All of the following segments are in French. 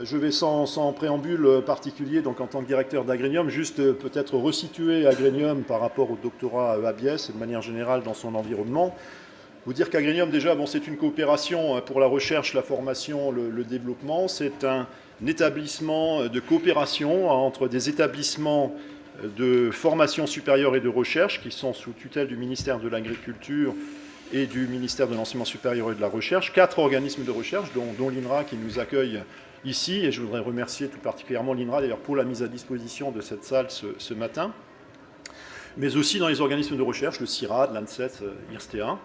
Je vais sans préambule particulier, donc en tant que directeur d'Agrénium, juste peut-être resituer Agrénium par rapport au doctorat à Biesse et de manière générale dans son environnement. Vous dire qu'Agrénium, déjà, bon, c'est une coopération pour la recherche, la formation, le développement. C'est un établissement de coopération entre des établissements de formation supérieure et de recherche qui sont sous tutelle du ministère de l'Agriculture et du ministère de l'Enseignement supérieur et de la Recherche, 4 organismes de recherche, dont l'INRA qui nous accueille ici, et je voudrais remercier tout particulièrement l'INRA d'ailleurs pour la mise à disposition de cette salle ce matin, mais aussi dans les organismes de recherche, le CIRAD, l'ANSES, IRSTEA,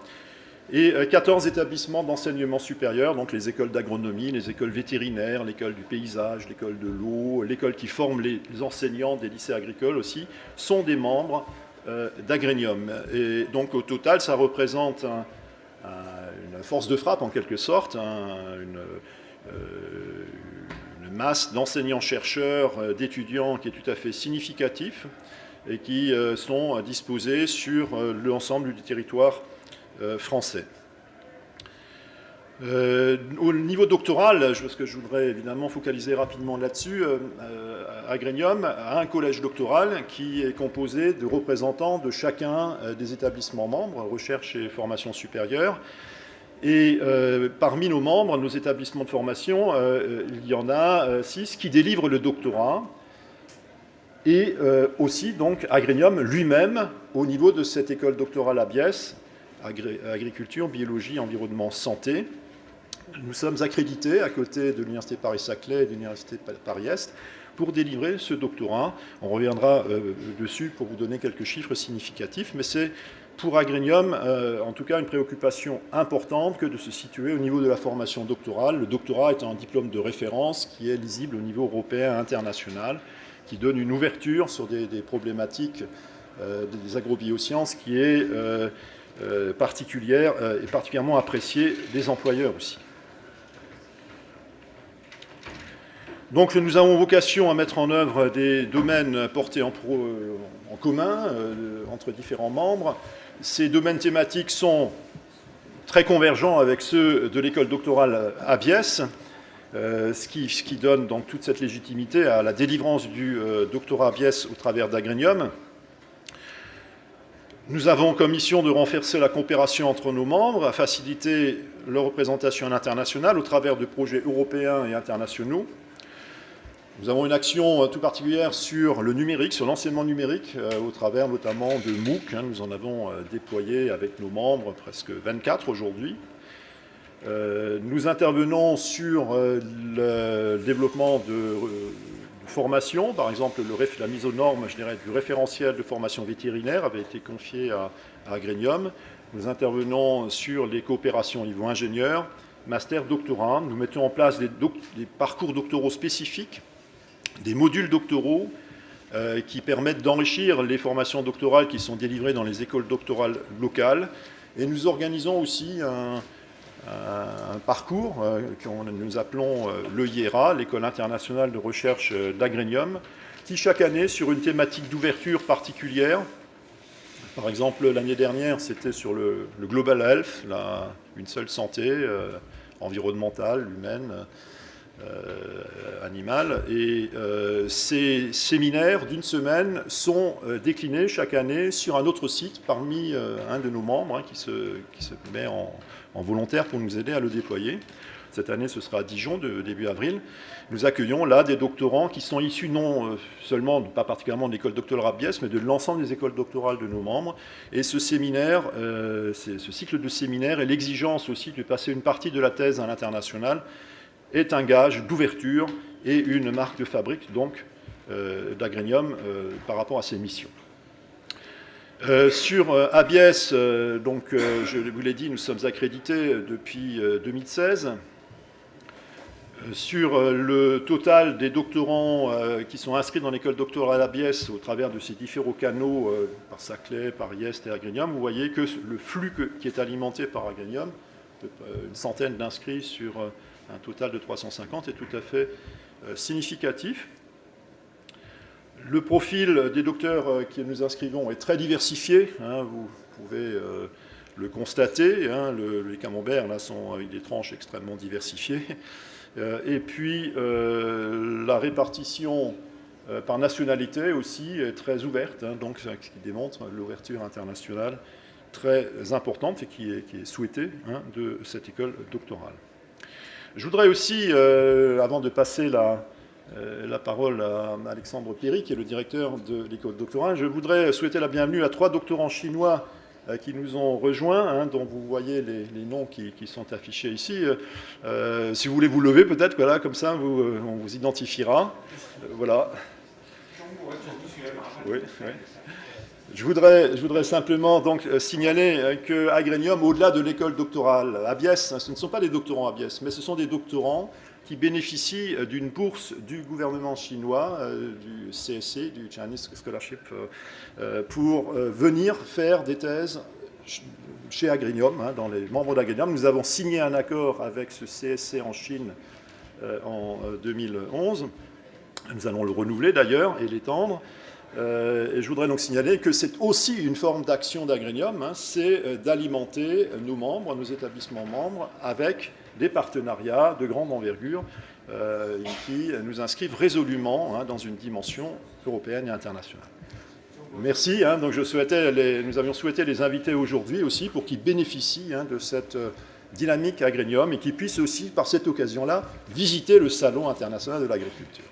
et 14 établissements d'enseignement supérieur, donc les écoles d'agronomie, les écoles vétérinaires, l'école du paysage, l'école de l'eau, l'école qui forme les enseignants des lycées agricoles aussi, sont des membres d'Agrénium. Et donc au total, ça représente une force de frappe en quelque sorte, une masse d'enseignants-chercheurs, d'étudiants qui est tout à fait significatif et qui sont disposés sur l'ensemble du territoire français. Au niveau doctoral, parce que je voudrais évidemment focaliser rapidement là-dessus, Agrénium a un collège doctoral qui est composé de représentants de chacun des établissements membres, recherche et formation supérieure. Et parmi nos membres, nos établissements de formation, il y en a 6 qui délivrent le doctorat. Et aussi, donc, Agrénium lui-même, au niveau de cette école doctorale à Biesse, agriculture, biologie, environnement, santé. Nous sommes accrédités à côté de l'Université Paris-Saclay et de l'Université Paris-Est pour délivrer ce doctorat. On reviendra dessus pour vous donner quelques chiffres significatifs, mais c'est pour Agrénium, en tout cas, une préoccupation importante que de se situer au niveau de la formation doctorale. Le doctorat est un diplôme de référence qui est lisible au niveau européen et international, qui donne une ouverture sur des problématiques des agrobiosciences qui est particulière et particulièrement appréciée des employeurs aussi. Donc nous avons vocation à mettre en œuvre des domaines portés en commun entre différents membres. Ces domaines thématiques sont très convergents avec ceux de l'école doctorale à Biesse, ce qui donne donc toute cette légitimité à la délivrance du doctorat à Biesse au travers d'Agrénium. Nous avons comme mission de renforcer la coopération entre nos membres, à faciliter leur représentation à l'international au travers de projets européens et internationaux. Nous avons une action tout particulière sur le numérique, sur l'enseignement numérique, au travers notamment de MOOC. Nous en avons déployé avec nos membres presque 24 aujourd'hui. Nous intervenons sur le développement de formation. Par exemple, la mise aux normes, je dirais, du référentiel de formation vétérinaire avait été confiée à Agrénium. Nous intervenons sur les coopérations au niveau ingénieur, master, doctorat. Nous mettons en place des parcours doctoraux spécifiques, des modules doctoraux qui permettent d'enrichir les formations doctorales qui sont délivrées dans les écoles doctorales locales. Et nous organisons aussi un parcours que nous appelons l'EIERA, l'École internationale de recherche d'Agrénium, qui chaque année, sur une thématique d'ouverture particulière, par exemple l'année dernière c'était sur le Global Health, une seule santé environnementale, humaine, animale, et ces séminaires d'une semaine sont déclinés chaque année sur un autre site parmi un de nos membres qui se met en volontaire pour nous aider à le déployer. Cette année, ce sera à Dijon, début avril. Nous accueillons là des doctorants qui sont issus non seulement, pas particulièrement de l'école doctorale à Biesse, mais de l'ensemble des écoles doctorales de nos membres. Et ce séminaire, ce cycle de séminaires et l'exigence aussi de passer une partie de la thèse à l'international est un gage d'ouverture et une marque de fabrique donc d'Agrénium par rapport à ses missions. Sur ABS, donc, je vous l'ai dit, nous sommes accrédités depuis 2016. Sur le total des doctorants qui sont inscrits dans l'école doctorale ABS au travers de ces différents canaux, par Saclay, par IEST et Agrénium, vous voyez que le flux qui est alimenté par Agrénium, une centaine d'inscrits sur un total de 350, est tout à fait significatif. Le profil des docteurs que nous inscrivons est très diversifié, vous pouvez le constater, les camemberts là sont avec des tranches extrêmement diversifiées. Et puis la répartition par nationalité aussi est très ouverte, hein, donc ce qui démontre l'ouverture internationale très importante et qui est souhaitée, hein, de cette école doctorale. Je voudrais aussi, avant de passer la parole à Alexandre Péry, qui est le directeur de l'école doctorale, je voudrais souhaiter la bienvenue à 3 doctorants chinois qui nous ont rejoints, hein, dont vous voyez les noms qui sont affichés ici. Si vous voulez vous lever, peut-être, voilà, comme ça, on vous identifiera. Voilà. Oui, oui. Je voudrais simplement donc signaler que Agrenium, au-delà de l'école doctorale à Biesse, ce ne sont pas des doctorants à Biesse, mais ce sont des doctorants qui bénéficient d'une bourse du gouvernement chinois, du CSC, du Chinese Scholarship, pour venir faire des thèses chez Agrenium, hein, dans les membres d'Agrenium. Nous avons signé un accord avec ce CSC en Chine en 2011. Nous allons le renouveler d'ailleurs et l'étendre. Et je voudrais donc signaler que c'est aussi une forme d'action d'Agrenium, hein, c'est d'alimenter nos membres, nos établissements membres, avec des partenariats de grande envergure qui nous inscrivent résolument, hein, dans une dimension européenne et internationale. Merci. Hein, donc nous avions souhaité les inviter aujourd'hui aussi pour qu'ils bénéficient, hein, de cette dynamique Agrenium et qu'ils puissent aussi, par cette occasion-là, visiter le Salon international de l'agriculture.